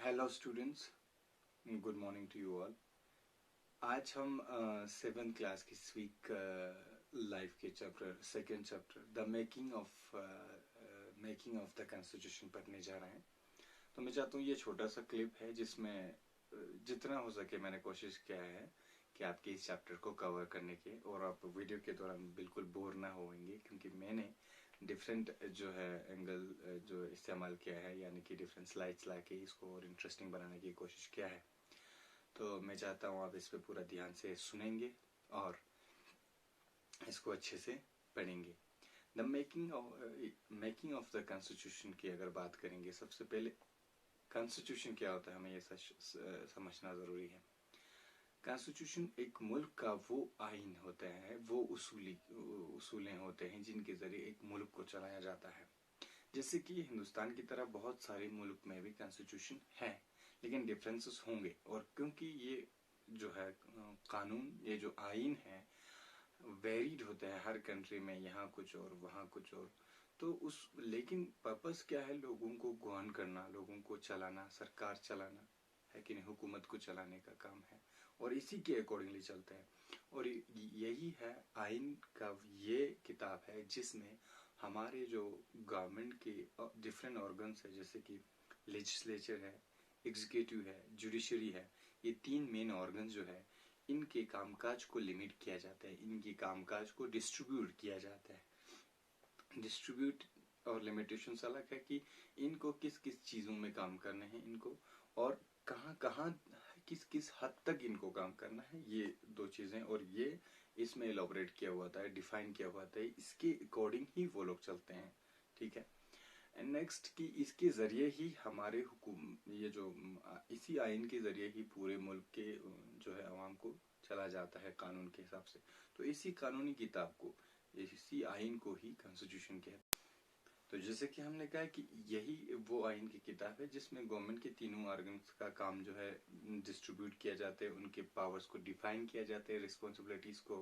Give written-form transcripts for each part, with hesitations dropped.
Hello students, good morning to you all. आज हम 7th class की स्वीक लाइफ के second chapter the making of the constitution पढ़ने जा रहे हैं। तो मैं चाहता हूँ ये छोटा सा क्लिप है जिसमें जितना हो सके मैंने कोशिश किया है कि आपके इस चैप्टर को कवर करने के, और आप वीडियो के दौरान बिल्कुल बोर ना होंगे क्योंकि मैंने डिफरेंट जो है एंगल जो इस्तेमाल किया है, यानी कि डिफरेंट स्लाइड्स लाके इसको और इंटरेस्टिंग बनाने की कोशिश किया है। तो मैं चाहता हूँ आप इस पे पूरा ध्यान से सुनेंगे और इसको अच्छे से पढ़ेंगे। The making of the constitution की अगर बात करेंगे, सबसे पहले कॉन्स्टिट्यूशन क्या होता है हमें ये समझना जरूरी है। कॉन्स्टिट्यूशन एक मुल्क का वो आइन होता है, वो उसूलें होते हैं जिनके जरिए एक मुल्क को चलाया जाता है। जैसे कि हिंदुस्तान की तरह बहुत सारे मुल्क में भी कॉन्स्टिट्यूशन है, लेकिन डिफरेंसेस होंगे। और क्योंकि ये जो है कानून, ये जो आइन है वेरिड होता है हर कंट्री में, यहाँ कुछ और वहाँ कुछ और, तो लेकिन पर्पस क्या है? लोगों को गवर्न करना, लोगों को चलाना, सरकार चलाना है कि नहीं, हुकूमत को चलाने का काम है और इसी के अकॉर्डिंगली चलते हैं। और यही है आइन का ये किताब है जिसमें हमारे जो गवर्नमेंट के डिफरेंट ऑर्गन्स है, जैसे कि लेजिस्लेचर है, एग्जीक्यूटिव है, जुडिशरी है, ये 3 मेन ऑर्गन्स जो है इनके कामकाज को लिमिट किया जाता है, इनके कामकाज को डिस्ट्रीब्यूट किया जाता है। डिस्ट्रीब्यूट और लिमिटेशंस अलग है कि इनको किस किस चीजों में काम करना है इनको, और कहाँ कहाँ किस किस हद तक इनको काम करना है, ये 2 चीजें। और ये इसमें एलोबरेट किया हुआ था, डिफाइन किया हुआ था, इसके अकॉर्डिंग ही वो लोग चलते हैं। ठीक है। एंड नेक्स्ट कि इसके जरिए ही हमारे ये जो इसी आइन के जरिए ही पूरे मुल्क के जो है अवाम को चला जाता है कानून के हिसाब से। तो इसी कानूनी किताब को, इसी आइन को ही कॉन्स्टिट्यूशन कहते हैं। तो जैसे कि हमने कहा कि यही वो आइन की किताब है जिसमें गवर्नमेंट के तीनों ऑर्गन्स का काम जो है डिस्ट्रीब्यूट किया जाता है, उनके पावर्स को डिफाइन किया जाता है, रिस्पॉन्सिबिलिटीज को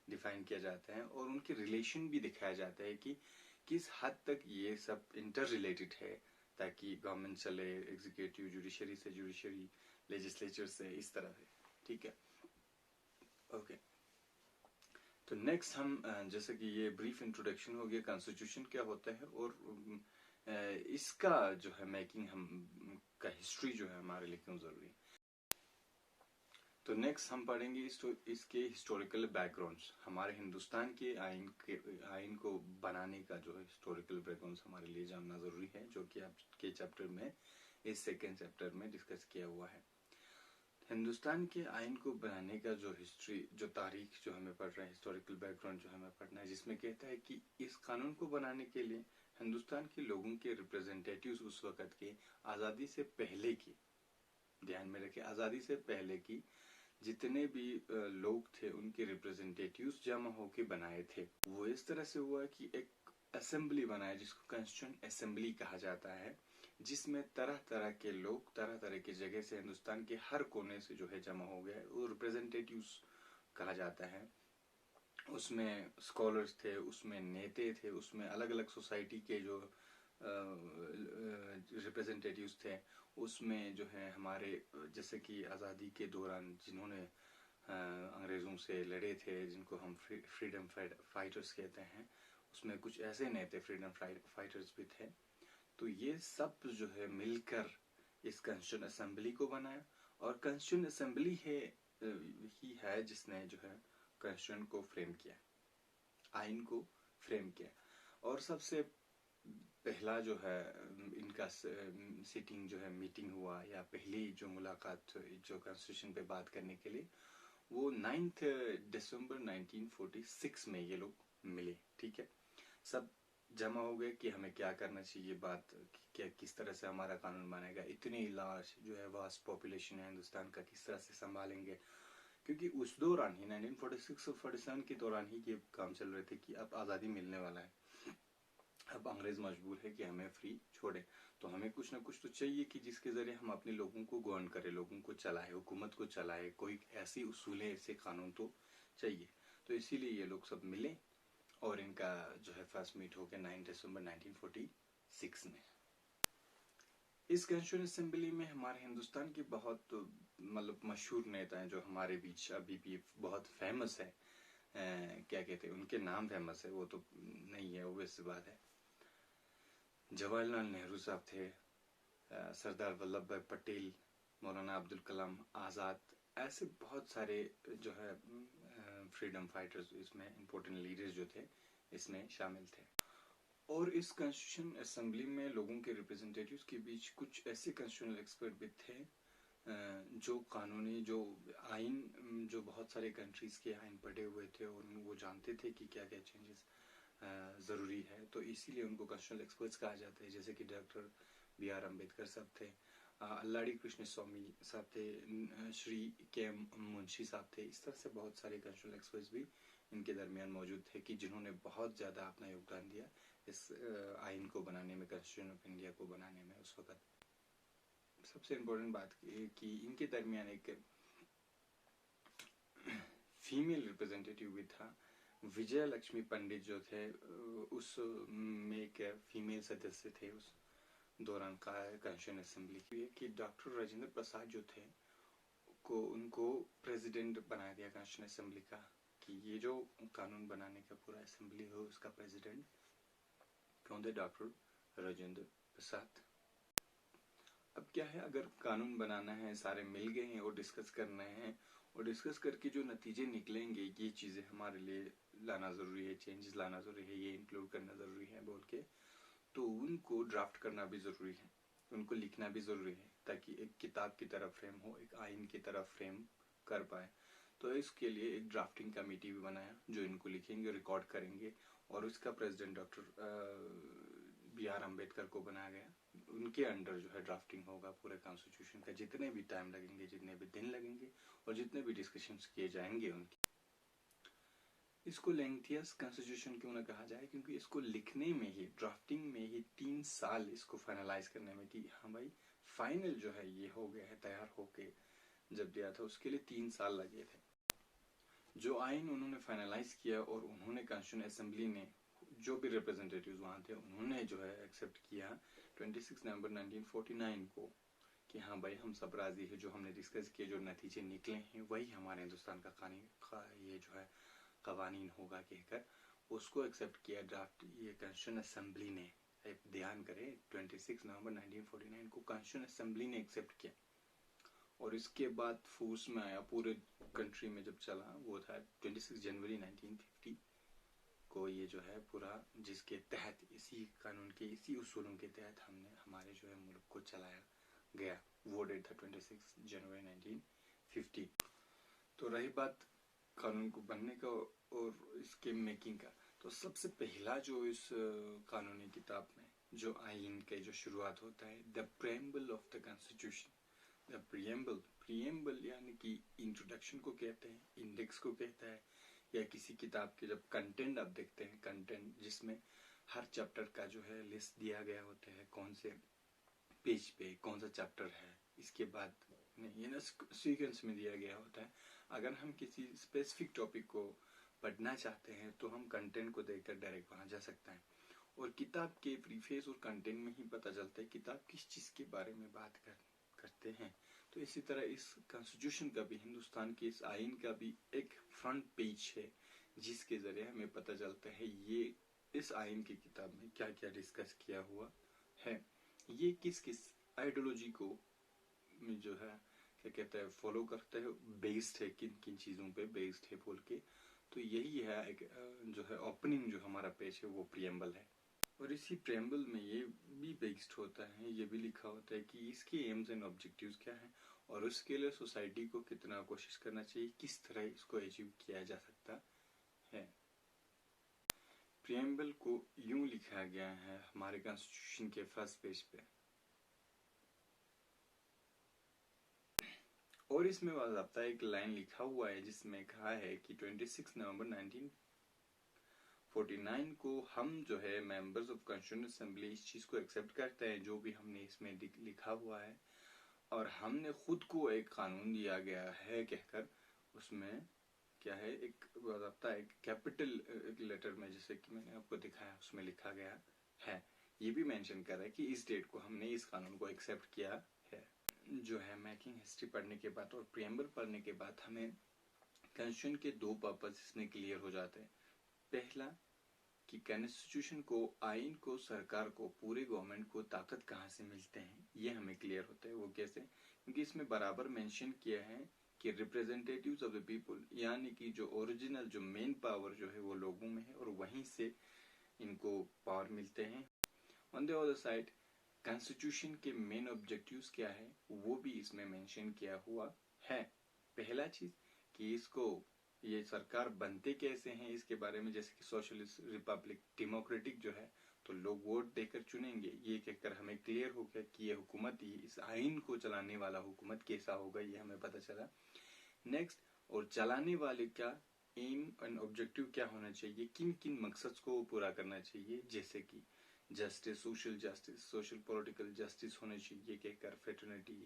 डिफाइन किया जाता है, और उनके रिलेशन भी दिखाया जाता है कि किस हद तक ये सब इंटर रिलेटेड है, ताकि गवर्नमेंट चले एग्जीक्यूटिव जुडिशरी से, जुडिशरी लेजिस्लेचर से, इस तरह से। ठीक है, ओके। तो नेक्स्ट हम जैसे कि ये ब्रीफ इंट्रोडक्शन हो गया कॉन्स्टिट्यूशन क्या होता है, और इसका जो है मेकिंग हम का हिस्ट्री जो है हमारे लिए क्यों जरूरी है। तो नेक्स्ट हम पढ़ेंगे इसके हिस्टोरिकल बैकग्राउंड्स, हमारे हिंदुस्तान के आइन को बनाने का जो है हिस्टोरिकल बैकग्राउंड हमारे लिए जानना जरूरी है, जो कि आपके चैप्टर में, इस सेकेंड चैप्टर में डिस्कस किया हुआ है। हिंदुस्तान के आइन को बनाने का जो हिस्ट्री, जो तारीख जो हमें पढ़ रहा है, हिस्टोरिकल बैकग्राउंड जो हमें पढ़ना है, जिसमें कहता है कि इस कानून को बनाने के लिए हिंदुस्तान के लोगों के रिप्रेजेंटेटिव्स उस वक्त के आज़ादी से पहले की, ध्यान में रखें, आज़ादी से पहले की जितने भी लोग थे उनके रिप्रेजेंटेटिव्स जमा होके बनाए थे। वो इस तरह से हुआ कि एक असेंबली बनाया जिसको कॉन्स्टिट्यूएंट असेंबली कहा जाता है, जिसमें तरह तरह के लोग तरह तरह की जगह से हिंदुस्तान के हर कोने से जो है जमा हो गए, वो रिप्रेजेंटेटिव्स कहा जाता है। उसमें स्कॉलर्स थे, उसमें नेता थे, उसमें अलग अलग सोसाइटी के जो रिप्रेजेंटेटिव्स थे, उसमें जो है हमारे जैसे कि आज़ादी के दौरान जिन्होंने अंग्रेज़ों से लड़े थे, जिनको हम फ्रीडम फाइटर्स कहते हैं, उसमें कुछ ऐसे नेता फ्रीडम फाइटर्स भी थे। तो ये सब जो है मिलकर इस कॉन्स्टिट्यूएंट असेंबली को बनाया, और कॉन्स्टिट्यूएंट असेंबली ही है जिसने जो है कॉन्स्टिट्यूएंट को फ्रेम किया, आइन को फ्रेम किया। और सबसे पहला जो है इनका सिटिंग जो है मीटिंग हुआ, या पहली जो मुलाकात जो कॉन्स्टिट्यूशन पे बात करने के लिए, वो 9 दिसंबर 1946 में ये लोग मिले। ठीक है, सब जमा हो गए कि हमें क्या करना चाहिए, बात क्या, किस तरह से हमारा कानून बनेगा, इतनी लार्ज जो है वास्ट पॉपुलेशन है हिंदुस्तान का, किस तरह से संभालेंगे। क्योंकि उस दौरान ही 1946 और 47 के दौरान ही ये काम चल रहे थे कि अब आज़ादी मिलने वाला है, अब अंग्रेज मजबूर है कि हमें फ्री छोड़े, तो हमें कुछ ना कुछ तो चाहिए कि जिसके जरिए हम अपने लोगों को गवर्न करें, लोगों को चलाए, हुकूमत को चलाए, कोई ऐसी उसूलें, ऐसे कानून तो चाहिए। तो इसीलिए ये लोग सब मिले और इनका जो है फर्स्ट मीट हो गया 9 दिसंबर 1946 में। इस कॉन्स्टिट्यूएंट असेंबली में हमारे हिंदुस्तान के बहुत मतलब मशहूर नेता हैं जो हमारे बीच अभी भी बहुत फेमस है। क्या कहते हैं, उनके नाम फेमस है, वो तो नहीं है, obvious सी बात है। जवाहरलाल नेहरू साहब थे, सरदार वल्लभ भाई पटेल, मौलाना अब्दुल कलाम आज़ाद, ऐसे बहुत सारे जो है फ्रीडम फाइटर्स इसमें इम्पोर्टेंट लीडर्स जो थे इसमें शामिल थे। और इस कॉन्स्टिट्यूशन असेंबली में लोगों के रिप्रेजेंटेटिव्स के बीच कुछ ऐसे कॉन्स्टिट्यूशनल एक्सपर्ट भी थे जो कानूनी जो आइन, जो बहुत सारे कंट्रीज के आइन पढ़े हुए थे और वो जानते थे कि क्या क्या चेंजेस ज़रूरी है, तो इसीलिए उनको कॉन्स्टिट्यूशनल एक्सपर्ट्स कहा जाता है। जैसे कि डॉक्टर B.R. अम्बेडकर साहब थे, अल्लाड़ी कृष्ण स्वामी साहब थे, श्री के.एम. मुंशी साहब थे। इस तरह से बहुत सारे कॉन्स्टिट्यूशनल एक्सपर्ट्स भी इनके दरमियान मौजूद थे कि जिन्होंने बहुत ज़्यादा अपना योगदान दिया इस आइन को बनाने में, कॉन्स्टिट्यूशन ऑफ इंडिया को बनाने में। उस वक्त सबसे इम्पोर्टेंट बात कि इनके दरमियान एक फीमेल रिप्रेजेंटेटिव भी था, विजय लक्ष्मी पंडित जो थे, उस में एक फीमेल सदस्य थे उस दौरान का कॉन्स्टिट्यूशन असेंबली की। कि डॉक्टर राजेंद्र प्रसाद जो थे को उनको प्रेसिडेंट बना दिया कॉन्स्टिट्यूशन असेंबली का, कि ये जो कानून बनाने का पूरा असेंबली हो उसका प्रेसिडेंट कौन थे? डॉक्टर राजेंद्र प्रसाद। अब क्या है, अगर कानून बनाना है, सारे मिल गए हैं और डिस्कस करना है, और डिस्कस करके जो नतीजे निकलेंगे ये चीज़ें हमारे लिए लाना ज़रूरी है, चेंजेस लाना ज़रूरी है, ये इंक्लूड करना ज़रूरी है बोल के, तो उनको ड्राफ्ट करना भी ज़रूरी है, उनको लिखना भी ज़रूरी है, ताकि एक किताब की तरह फ्रेम हो, एक आइन की तरह फ्रेम कर पाए। तो इसके लिए एक ड्राफ्टिंग कमेटी भी बनाया जो इनको लिखेंगे, रिकॉर्ड करेंगे, और उसका प्रेसिडेंट डॉक्टर B.R. अम्बेडकर को बनाया गया। उनके अंडर जो है ड्राफ्टिंग होगा पूरे कॉन्स्टिट्यूशन का, जितने भी टाइम लगेंगे, जितने भी दिन लगेंगे, और जितने भी डिस्कशंस किए जाएंगे उनके। इसको लेंथियस्ट कॉन्स्टिट्यूशन क्यों ना कहा जाए, क्योंकि इसको लिखने में ही, ड्राफ्टिंग में ही 3 साल इसको फाइनलाइज करने में, कि हाँ भाई फाइनल जो है ये हो गया है, तैयार होके जब दिया था उसके लिए 3 साल लगे थे। जो आइन उन्होंने फाइनलाइज किया और उन्होंने कॉन्स्टिट्यूशन असेंबली ने जो भी रिप्रेजेंटेटिव्स वहाँ थे उन्होंने जो है एक्सेप्ट किया 26 नवंबर 1949 को, कि हाँ भाई हम सब राजी है, जो हमने डिस्कस किए, जो नतीजे निकले हैं वही हमारे हिंदुस्तान का ये जो है कवानीन होगा कहकर उसको एक्सेप्ट किया ड्राफ्ट ये कॉन्स्टिट्यूशन असेंबली ने। ध्यान करें 26 नवंबर 1949 को कॉन्स्टिट्यूशन असेंबली ने एक्सेप्ट किया, और इसके बाद फोर्स में आया पूरे कंट्री में जब चला वो था 26 जनवरी 1950 को, ये जो है पूरा, जिसके तहत इसी कानून के इसी उसूलों के तहत हमने हमारे जो है मुल्क को चलाया गया। वो डेट था 26 जनवरी 1950। तो रही बात कानून को बनने का और इसके मेकिंग का, तो सबसे पहला जो इस कानूनी किताब में जो आइन के जो शुरुआत होता है, the preamble of the constitution. The preamble यानी कि इंट्रोडक्शन को कहते हैं, इंडेक्स को कहता है, या किसी किताब के जब कंटेंट आप देखते हैं, कंटेंट जिसमें हर चैप्टर का जो है लिस्ट दिया गया होता है, कौन से पेज पे कौन सा चैप्टर है, इसके बाद ये ना सीक्वेंस में दिया गया होता है। अगर हम किसी स्पेसिफिक टॉपिक को पढ़ना चाहते हैं तो हम कंटेंट को देखकर डायरेक्ट वहां जा सकते हैं, और किताब के प्रीफेस और कंटेंट में ही पता चलता है किताब किस चीज के बारे में बात करते हैं। तो इसी तरह इस कॉन्स्टिट्यूशन का भी, हिंदुस्तान के इस आइन का भी एक फ्रंट पेज है जिसके जरिए हमें पता चलता है ये इस आइन की किताब में क्या क्या डिस्कस किया हुआ है, ये किस किस आइडियोलॉजी को जो है क्या कहते हैं फॉलो करता है, बेस्ड है, किन किन चीजों पे बेस्ड है बोल के। तो यही है एक जो है ओपनिंग जो हमारा पेज है वो प्रियम्बल है, और इसी प्रेम्बल में ये भी बेस्ड होता है, ये भी लिखा होता है कि इसके एम्स एंड ऑब्जेक्टिव्स क्या हैं, और उसके लिए सोसाइटी को कितना कोशिश करना चाहिए, किस तरह इसको अचीव किया जा सकता है। प्रियम्बल को यूं लिखा गया है हमारे कॉन्स्टिट्यूशन के फर्स्ट पेज पे, और इसमें बाकायदा एक लाइन लिखा हुआ है जिसमें कहा है कि 26 नवंबर 1949 को हम जो है मेंबर्स ऑफ कॉन्स्टिट्यूशन असेंबली इस चीज को एक्सेप्ट करते हैं जो भी हमने इसमें लिखा हुआ है, और हमने खुद को एक कानून दिया गया है कहकर, उसमें क्या है एक बाकायदा एक कैपिटल एक लेटर में, जैसे कि मैंने आपको दिखाया उसमें लिखा गया है ये भी मेंशन कर रहा है कि इस डेट को हमने इस कानून को एक्सेप्ट किया है। जो है मेकिंग हिस्ट्री पढ़ने के बाद और प्रियम्बल पढ़ने के बाद हमें कॉन्स्टिट्यूशन के दो पर्पस इसमें क्लियर हो जाते हैं। पहला कि कॉन्स्टिट्यूशन को, आइन को, सरकार को, पूरे गवर्नमेंट को ताकत कहाँ से मिलते हैं, ये हमें क्लियर होता है। वो कैसे? क्योंकि इसमें बराबर मेंशन किया है कि रिप्रेजेंटेटिव्स ऑफ द पीपल, यानी कि जो ओरिजिनल, जो मेन पावर जो है वो लोगों में है और वहीं से इनको पावर मिलते हैं। On the other side constitution के मेन ऑब्जेक्टिव्स क्या है वो भी इसमें मेंशन किया हुआ है। पहला चीज कि इसको, ये सरकार बनते कैसे हैं इसके बारे में, जैसे कि सोशलिस्ट, रिपब्लिक, डेमोक्रेटिक जो है तो लोग वोट देकर चुनेंगे, ये कहकर हमें क्लियर हो गया कि ये हुकूमत, ही इस आइन को चलाने वाला हुकूमत कैसा होगा ये हमें पता चला। नेक्स्ट, और चलाने वाले का एम एंड ऑब्जेक्टिव क्या होना चाहिए, किन किन मकसद को पूरा करना चाहिए, जैसे कि जस्टिस, सोशल पॉलिटिकल जस्टिस होना चाहिए कहकर, फ्रेटर्निटी,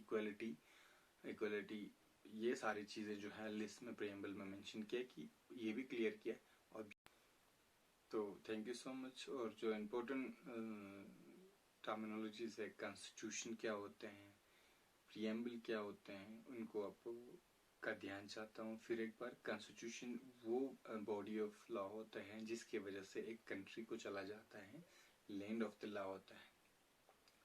इक्वालिटी, ये सारी चीजें जो है लिस्ट में, प्रियम्बल में मेंशन किया कि ये भी क्लियर किया। और तो थैंक यू सो मच। और जो इम्पोर्टेंट टर्मिनोलॉजीज है, कॉन्स्टिट्यूशन क्या होते हैं, प्रियम्बल क्या होते हैं, उनको आपको का ध्यान चाहता हूँ। फिर एक बार, कॉन्स्टिट्यूशन वो बॉडी ऑफ लॉ होता है जिसकी वजह से एक कंट्री को चला जाता है, लैंड ऑफ द लॉ होता है।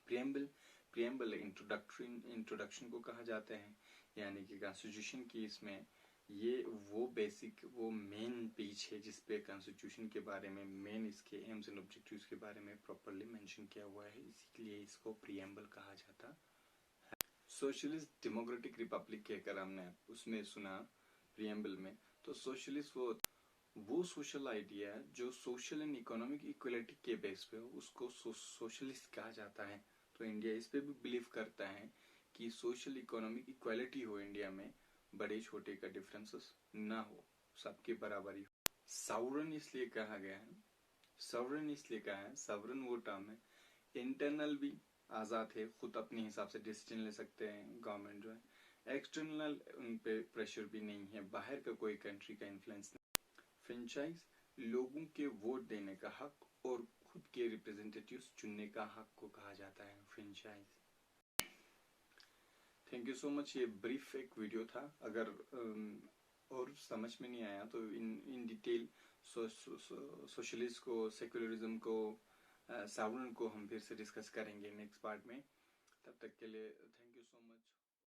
प्रियम्बल इंट्रोडक्शन को कहा जाता है, यानी कि कॉन्स्टिट्यूशन की इसमें ये वो बेसिक, वो मेन पेज है जिसपे कॉन्स्टिट्यूशन के बारे में, मेन इसके एम्स एंड ऑब्जेक्टिव्स के बारे में प्रॉपर्ली मेंशन किया हुआ है, इसीलिए इसको प्रियम्बल कहा जाता है। सोशलिस्ट डेमोक्रेटिक रिपब्लिक कहकर हमने उसमें सुना प्रियम्बल में, तो सोशलिस्ट वो सोशल आइडिया जो सोशल एंड इकोनॉमिक इक्वलिटी के बेस पे हो, उसको सोशलिस्ट कहा जाता है। तो इंडिया इस पे भी बिलीव करता है कि सोशल इकोनॉमिक इक्वालिटी हो इंडिया में, बड़े छोटे का डिफरेंसेस ना हो, सबके बराबरी हो। सॉवरेन इसलिए कहा गया है, सॉवरेन वो टर्म है, इंटरनल भी आजाद है, खुद अपने हिसाब से डिसीजन ले सकते हैं गवर्नमेंट जो है। एक्सटर्नल उन पे प्रेशर भी नहीं है, बाहर का कोई कंट्री का इन्फ्लुएंस नहीं। फ्रेंचाइज, लोगों के वोट देने का हक और खुद के रिप्रेजेंटेटिव्स चुनने का हक को कहा जाता है franchise. Thank you so much. ये ब्रीफ एक वीडियो था, अगर और समझ में नहीं आया तो इन डिटेल सोशलिस्ट को, सेक्युलरिज्म को, सॉवरेन को हम फिर से डिस्कस करेंगे नेक्स्ट पार्ट में। तब तक के लिए थैंक यू सो मच।